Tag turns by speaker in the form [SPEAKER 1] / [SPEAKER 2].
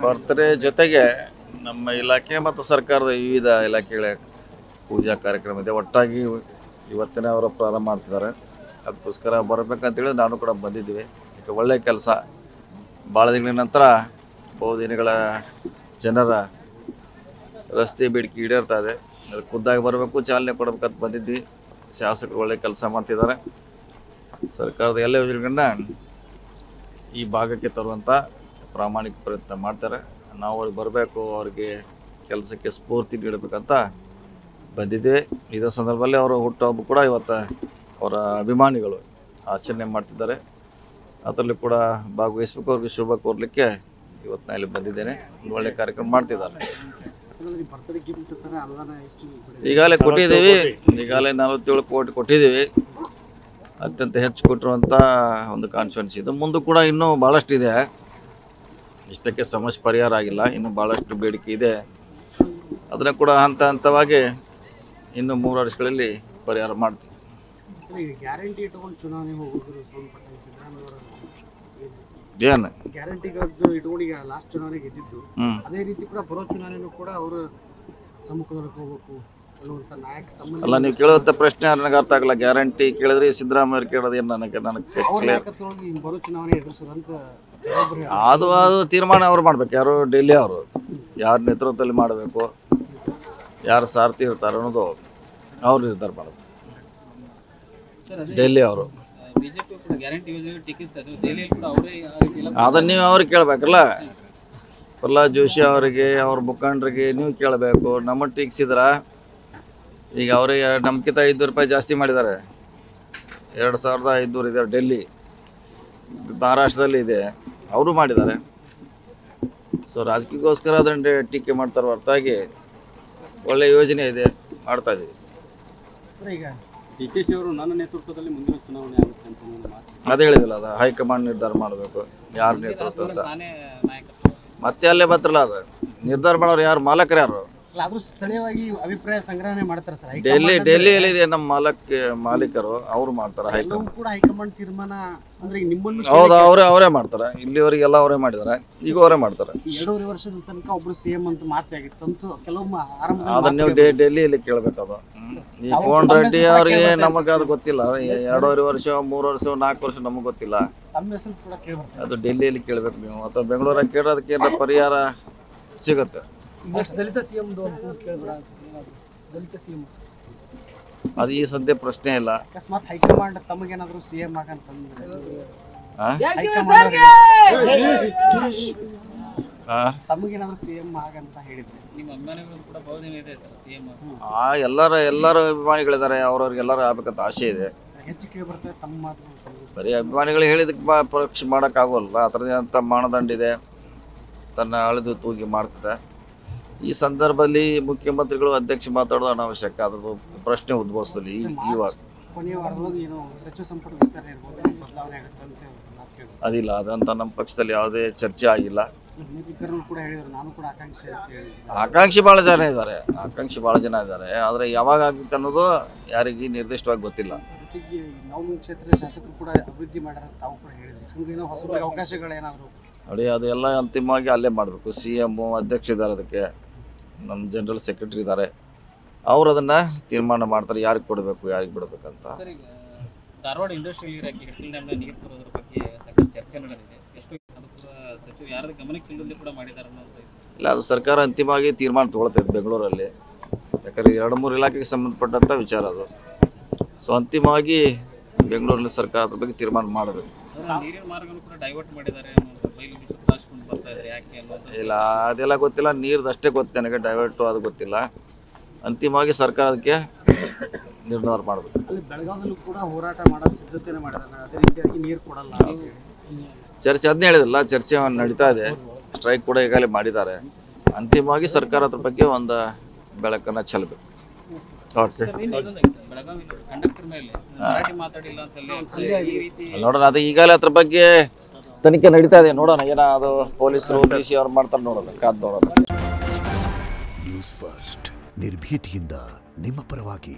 [SPEAKER 1] Birthday ಜೊತೆಗೆ ನಮ್ಮ ಇಲಾಖೆ ಮತ್ತು ಸರ್ಕಾರದ ವಿವಿಧ ಇಲಾಖೆಗಳ ಪೂಜಾ ಕಾರ್ಯಕ್ರಮ ಇದೆ. ಒಟ್ಟಾಗಿ ಇವತ್ತಿನ ಅವರು ಪ್ರಾರಂಭ ಮಾಡ್ತಿದ್ದಾರೆ. ಅದಕ್ಕೋಸ್ಕರ ಬರಬೇಕಂತೇಳಿ ನಾನು ಕೂಡ ಬಂದಿದ್ದೀವಿ. ಈಗ ಒಳ್ಳೆಯ ಕೆಲಸ. ಭಾಳ ದಿನಗಳ ನಂತರ ಬಹುದಿನಗಳ ಜನರ ರಸ್ತೆ ಬೇಡಿಕೆ ಈಡೇರ್ತಾ ಇದೆ. ಅದು ಖುದ್ದಾಗಿ ಬರಬೇಕು, ಚಾಲನೆ ಕೊಡಬೇಕಂತ ಬಂದಿದ್ವಿ. ಶಾಸಕರು ಒಳ್ಳೆಯ ಕೆಲಸ ಮಾಡ್ತಿದ್ದಾರೆ. ಸರ್ಕಾರದ ಎಲ್ಲ ಯೋಜನೆಗಳನ್ನ ಈ ಭಾಗಕ್ಕೆ ತರುವಂಥ ಪ್ರಾಮಾಣಿಕ ಪ್ರಯತ್ನ ಮಾಡ್ತಾರೆ. ನಾವು ಅವ್ರಿಗೆ ಬರಬೇಕು, ಅವ್ರಿಗೆ ಕೆಲಸಕ್ಕೆ ಸ್ಫೂರ್ತಿ ನೀಡಬೇಕಂತ ಬಂದಿದ್ದೇವೆ. ಇದೇ ಸಂದರ್ಭದಲ್ಲಿ ಅವರ ಹುಟ್ಟುಹಬ್ಬ ಕೂಡ ಇವತ್ತು ಅವರ ಅಭಿಮಾನಿಗಳು ಆಚರಣೆ ಮಾಡ್ತಿದ್ದಾರೆ. ಅದರಲ್ಲಿ ಕೂಡ ಭಾಗವಹಿಸ್ಬೇಕು, ಅವ್ರಿಗೆ ಶುಭ ಕೋರಲಿಕ್ಕೆ ಇವತ್ತು ನಾನು ಇಲ್ಲಿ ಬಂದಿದ್ದೇನೆ. ಒಂದು ಒಳ್ಳೆಯ ಕಾರ್ಯಕ್ರಮ ಮಾಡ್ತಿದ್ದಾರೆ. ಈಗಾಗಲೇ ಕೊಟ್ಟಿದ್ದೀವಿ. ಈಗಾಗಲೇ 47 ಕೋಟಿ ಕೊಟ್ಟಿದ್ದೀವಿ. ಅತ್ಯಂತ ಹೆಚ್ಚು ಕೊಟ್ಟಿರುವಂಥ ಒಂದು ಕಾನ್ಫಿಡೆನ್ಸ್ ಇದು. ಮುಂದೆ ಕೂಡ ಇನ್ನೂ ಭಾಳಷ್ಟು ಇದೆ. ಇಷ್ಟಕ್ಕೆ ಸಮಸ್ಯೆ ಪರಿಹಾರ ಆಗಿಲ್ಲ, ಇನ್ನೂ ಭಾಳಷ್ಟು ಬೇಡಿಕೆ ಇದೆ. ಅದನ್ನು ಕೂಡ ಹಂತ ಹಂತವಾಗಿ ಇನ್ನು 3 ವರ್ಷಗಳಲ್ಲಿ ಪರಿಹಾರ ಮಾಡ್ತೀವಿ.
[SPEAKER 2] ಗ್ಯಾರಂಟಿ ಇಟ್ಕೊಂಡು ಚುನಾವಣೆ ಹೋಗೋದು
[SPEAKER 1] ಏನು
[SPEAKER 2] ಗ್ಯಾರಂಟಿಗಳದ್ದು ಇಟ್ಕೊಂಡು ಈಗ ಲಾಸ್ಟ್ ಚುನಾವಣೆ ಗೆದ್ದಿದ್ದು, ಅದೇ ರೀತಿ ಕೂಡ ಬರೋ ಚುನಾವಣೆನೂ ಕೂಡ ಅವರು ಸಮ್ಮುಖದೊಳಗೆ ಹೋಗ್ಬೇಕು ಅನ್ನುವಂಥ ನಾಯಕ ತಮ್ಮ
[SPEAKER 1] ಅಲ್ಲ. ನೀವು ಕೇಳುವಂಥ ಪ್ರಶ್ನೆ ನನಗೆ ಅರ್ಥ ಆಗಲ್ಲ. ಗ್ಯಾರಂಟಿ ಕೇಳಿದ್ರೆ ಸಿದ್ದರಾಮಯ್ಯ ಕೇಳೋದು ಏನು ನನಗೆ
[SPEAKER 2] ಬರೋ ಚುನಾವಣೆ ಎದುರಿಸೋದಂತ
[SPEAKER 1] ಅದು ತೀರ್ಮಾನ ಅವ್ರು ಮಾಡ್ಬೇಕು. ಯಾರು ಡೆಲ್ಲಿ ಅವರು ಯಾರ ನೇತೃತ್ವದಲ್ಲಿ ಮಾಡಬೇಕು, ಯಾರು ಸಾರಥಿ ಇರ್ತಾರೆ ಅನ್ನೋದು ಅವ್ರು ನಿರ್ಧಾರ ಮಾಡೋದು. ಡೆಲ್ಲಿ ಅವರು ಅದನ್ನು ನೀವು ಅವ್ರಿಗೆ ಕೇಳಬೇಕಲ್ಲ. ಪ್ರಹ್ಲಾದ್ ಜೋಶಿ ಅವರಿಗೆ, ಅವ್ರ ಮುಖಂಡರಿಗೆ ನೀವು ಕೇಳಬೇಕು. ನಮ್ಮ ಟೀಕಿಸಿದ್ರೆ ಈಗ ಅವರಿಗೆ ನಮ್ಗಿಂತ 500 ರೂಪಾಯಿ ಜಾಸ್ತಿ ಮಾಡಿದ್ದಾರೆ. 2500 ಇದೆ ಡೆಲ್ಲಿ, ಮಹಾರಾಷ್ಟ್ರದಲ್ಲಿ ಇದೆ, ಅವರು ಮಾಡಿದ್ದಾರೆ. ಸೊ ರಾಜಕೀಯಕ್ಕೋಸ್ಕರ ಅದನ್ನು ಟೀಕೆ ಮಾಡ್ತಾರೆ ಹೊರತಾಗಿ ಒಳ್ಳೆಯ ಯೋಜನೆ ಇದೆ, ಮಾಡ್ತಾ ಇದ್ದೀವಿ.
[SPEAKER 2] ಈಗ DKC ಅವರು ನನ್ನ ನೇತೃತ್ವದಲ್ಲಿ ಮುಂದಿನ ಚುನಾವಣೆ ಆಗುತ್ತೆ ಅಂತ
[SPEAKER 1] ಅದೇ ಹೇಳಿದಿಲ್ಲ, ಅದು ಹೈಕಮಾಂಡ್ ನಿರ್ಧಾರ ಮಾಡಬೇಕು ಯಾರು ನೇತೃತ್ವ ಅಂತ. ಮತ್ತೆ ಅಲ್ಲೇ ಬತ್ರಲ್ಲ, ಅದು ನಿರ್ಧಾರ ಮಾಡೋರು ಯಾರು, ಮಾಲಕರು ಯಾರು?
[SPEAKER 2] ಆದ್ರೂ ಸ್ಥಳೀಯವಾಗಿ ಅಭಿಪ್ರಾಯ ಸಂಗ್ರಹಣೆ ಮಾಡ್ತಾರೆ ಸರ್.
[SPEAKER 1] ಡೆಲ್ಲಿಯಲ್ಲಿದೆ ನಮ್ಮ ಮಾಲೀಕರು, ಅವರು ಮಾಡ್ತಾರೆ.
[SPEAKER 2] ಕೂಡ ಹೈಕಮಾಂಡ್ ತೀರ್ಮಾನ ಅಂದ್ರೆ ನಿಮ್ಮನ್ನು
[SPEAKER 1] ಹೌದು, ಅವರೇ ಮಾಡ್ತಾರೆ. ಇಲ್ಲಿವರೆಗೆಲ್ಲ ಅವರೇ ಮಾಡಿದ್ದಾರೆ, ಈಗ ಅವರೇ ಮಾಡ್ತಾರೆ.
[SPEAKER 2] 2.5 ವರ್ಷದ ತನಕ ಒಬ್ರು CM ಅಂತ ಮಾತಾಗಿತ್ತು ಅಂತ ಕೆಲವೊಮ್ಮೆ
[SPEAKER 1] ಅದನ್ನ ನೀವು ಡೆಲ್ಲಿಯಲ್ಲಿ ಕೇಳಬೇಕು. ಅದು ಈ ಕೋನ್ ರೆಡ್ಡಿ ಅವರಿಗೆ ನಮಗೆ ಅದು ಗೊತ್ತಿಲ್ಲ. 2.5 ವರ್ಷ 3 ವರ್ಷ 4 ವರ್ಷ ನಮಗೆ ಗೊತ್ತಿಲ್ಲ.
[SPEAKER 2] ತಮ್ಮ ಹೆಸರು ಕೂಡ ಕೇಳಬೇಕು.
[SPEAKER 1] ಅದು ಡೆಲ್ಲಿಯಲ್ಲಿ ಕೇಳಬೇಕು ನೀವು, ಅಥವಾ ಬೆಂಗಳೂರಾಗ ಕೇಳೋದಕ್ಕೆ ಏನಾರ ಪರಿಹಾರ ಸಿಗುತ್ತೆ.
[SPEAKER 2] ದಲಿತ CM ದಲಿತ CM
[SPEAKER 1] ಅದು ಈ ಸದ್ಯ ಪ್ರಶ್ನೆ ಇಲ್ಲ.
[SPEAKER 2] ಅಕಸ್ಮಾತ್ ಹೈಕಮಾಂಡ್ ತಮಗೇನಾದ್ರು CM ಆಗಂತಂದ್ರೆ ತಮಗೇನಾದ್ರು CM ಆಗಂತ ಹೇಳಿದ್ರೆ ನಿಮ್ಮ ಅಭಿಮಾನಿಗಳು ಕೂಡ ಬಹುದಿನ ಇದೆ ಸರ್ CM.
[SPEAKER 1] ಎಲ್ಲರ ಅಭಿಮಾನಿಗಳಿದ್ದಾರೆ, ಅವ್ರವ್ರಿಗೆಲ್ಲರೂ ಆಗ್ಬೇಕಂತ ಆಸೆ ಇದೆ.
[SPEAKER 2] ಹೆಚ್ಚು ಕೇಳಿ ಬರ್ತದೆ ತಮ್ಮ ಮಾತು.
[SPEAKER 1] ಬರೀ ಅಭಿಮಾನಿಗಳು ಹೇಳಿದಕ್ಕೆ ಪರೀಕ್ಷೆ ಮಾಡೋಕ್ಕಾಗೋಲ್ಲ. ಅದರದೇ ಅಂತ ಮಾನದಂಡ ಇದೆ, ತನ್ನ ಅಳೆದು ತೂಗಿ ಮಾಡ್ತದೆ. ಈ ಸಂದರ್ಭದಲ್ಲಿ ಮುಖ್ಯಮಂತ್ರಿಗಳು ಅಧ್ಯಕ್ಷ ಮಾತಾಡೋದು ಅನಾವಶ್ಯಕ. ಅದ್ರದ್ದು ಪ್ರಶ್ನೆ ಉದ್ಭವಿಸ್ತಲ್ಲ ಇವಾಗ.
[SPEAKER 2] ಕೊನೆಯ ವಾರದೊಳಗೆ ಏನು ಸಚಿವ ಸಂಪುಟ ವಿಸ್ತರಣೆ ಇರ್ಬೋದು, ಬದಲಾವಣೆ ಆಗುತ್ತೆ ಅಂತ
[SPEAKER 1] ಅದಿಲ್ಲ. ಅದಂತ ನಮ್ಮ ಪಕ್ಷದಲ್ಲಿ ಯಾವುದೇ ಚರ್ಚೆ ಆಗಿಲ್ಲ.
[SPEAKER 2] ಕೂಡ ಹೇಳಿದ್ರು, ನಾನು ಕೂಡ
[SPEAKER 1] ಆಕಾಂಕ್ಷಿ ಭಾಳ ಜನ ಇದ್ದಾರೆ. ಆದರೆ ಯಾವಾಗ ಆಗುತ್ತೆ ಅನ್ನೋದು ಯಾರಿಗೆ ನಿರ್ದಿಷ್ಟವಾಗಿ ಗೊತ್ತಿಲ್ಲ.
[SPEAKER 2] ಜೊತೆಗೆ ನಾವು ಕ್ಷೇತ್ರದ ಶಾಸಕರು ಕೂಡ ಅಭಿವೃದ್ಧಿ ಮಾಡ್ಯಾರ ತಾವು ಕೂಡ ಹೇಳಿದ್ರು. ಹಂಗೇನೋ ಹೊಸ ಅವಕಾಶಗಳೇನಾದ್ರು
[SPEAKER 1] ನೋಡಿ, ಅದೆಲ್ಲ ಅಂತಿಮವಾಗಿ ಅಲ್ಲೇ ಮಾಡಬೇಕು. CM ಅಧ್ಯಕ್ಷ ಇದ್ದಾರೆ, ಅದಕ್ಕೆ ನಮ್ಮ ಜನರಲ್ ಸೆಕ್ರೆಟರಿ ಇದ್ದಾರೆ. ಅವರು ಅದನ್ನು ತೀರ್ಮಾನ ಮಾಡ್ತಾರೆ, ಯಾರಿಗೆ ಕೊಡಬೇಕು ಯಾರಿಗೆ ಬಿಡಬೇಕಂತ.
[SPEAKER 2] ಧಾರವಾಡ ಇಂಡಸ್ಟ್ರಿಯಲ್ ಇಲಾಖೆ ಹಿಟ್ಟಿನ ಡ್ಯಾಮ್ನ ನೀರು ತರೋದ್ರ ಬಗ್ಗೆ ಸಾಕಷ್ಟು ಚರ್ಚೆ ನಡೆದಿದೆ. ಎಷ್ಟು ಅದು ಕೂಡ ಸಚಿವರು ಯಾರ ಗಮನಕ್ಕೆ ಇಲ್ಲದೆ ಕೂಡ ಮಾಡಿದ್ದಾರೆ ಅನ್ನೋದು
[SPEAKER 1] ಇಲ್ಲ. ಅದು ಸರ್ಕಾರ ಅಂತಿಮವಾಗಿ ತೀರ್ಮಾನ ತೊಗೊಳ್ತೈತೆ ಬೆಂಗಳೂರಲ್ಲಿ. ಯಾಕಂದರೆ 2-3 ಇಲಾಖೆಗೆ ಸಂಬಂಧಪಟ್ಟಂಥ ವಿಚಾರ ಅದು. ಸೊ ಅಂತಿಮವಾಗಿ ಬೆಂಗಳೂರಲ್ಲಿ ಸರ್ಕಾರ ಅದ್ರ ಬಗ್ಗೆ ತೀರ್ಮಾನ ಮಾಡಬೇಕು.
[SPEAKER 2] ನೀರಿನ ಮಾರ್ಗವನ್ನು ಕೂಡ ಡೈವರ್ಟ್ ಮಾಡಿದ್ದಾರೆ.
[SPEAKER 1] ಇಲ್ಲ, ಅದೆಲ್ಲ ಗೊತ್ತಿಲ್ಲ. ನೀರ್ದಷ್ಟೇ ಗೊತ್ತು ನನಗೆ, ಡೈವರ್ಟು ಅದು ಗೊತ್ತಿಲ್ಲ. ಅಂತಿಮವಾಗಿ ಸರ್ಕಾರ ಅದಕ್ಕೆ ನಿರ್ಧಾರ ಮಾಡಬೇಕು.
[SPEAKER 2] ಅಲ್ಲಿ ಬೆಳಗಾವಿಯಲ್ಲೂ ಕೂಡ ಹೋರಾಟ ಮಾಡೋ ಸಿದ್ಧತೆ ಮಾಡಿದ್ದಾರೆ. ಅದೇ ರೀತಿಯಾಗಿ ನೀರು ಕೊಡಲ್ಲ
[SPEAKER 1] ಚರ್ಚೆ ಅದನ್ನೇ ಹೇಳಿದಿಲ್ಲ, ಚರ್ಚೆ ನಡೀತಾ ಇದೆ. ಸ್ಟ್ರೈಕ್ ಕೂಡ ಈಗಾಗಲೇ ಮಾಡಿದ್ದಾರೆ. ಅಂತಿಮವಾಗಿ ಸರ್ಕಾರ ಅದ್ರ ಬಗ್ಗೆ ಒಂದು ಬೆಳಕನ್ನು ಚೆಲ್ಲಬೇಕು. ಓಕೆ, ನೋಡೋಣ. ಅದು ಈಗಾಗಲೇ ಅದ್ರ ಬಗ್ಗೆ ತನಿಖೆ ನಡೀತಾ ಇದೆ. ನೋಡೋಣ ಏನೋ ಅದು ಪೊಲೀಸರು DC ಅವ್ರು ಮಾಡ್ತಾರೆ, ನೋಡೋಣ, ಕಾದು ನೋಡೋಣ.
[SPEAKER 3] ನ್ಯೂಸ್ ಫಸ್ಟ್ ನಿರ್ಭೀತಿಯಿಂದ ನಿಮ್ಮ ಪರವಾಗಿ.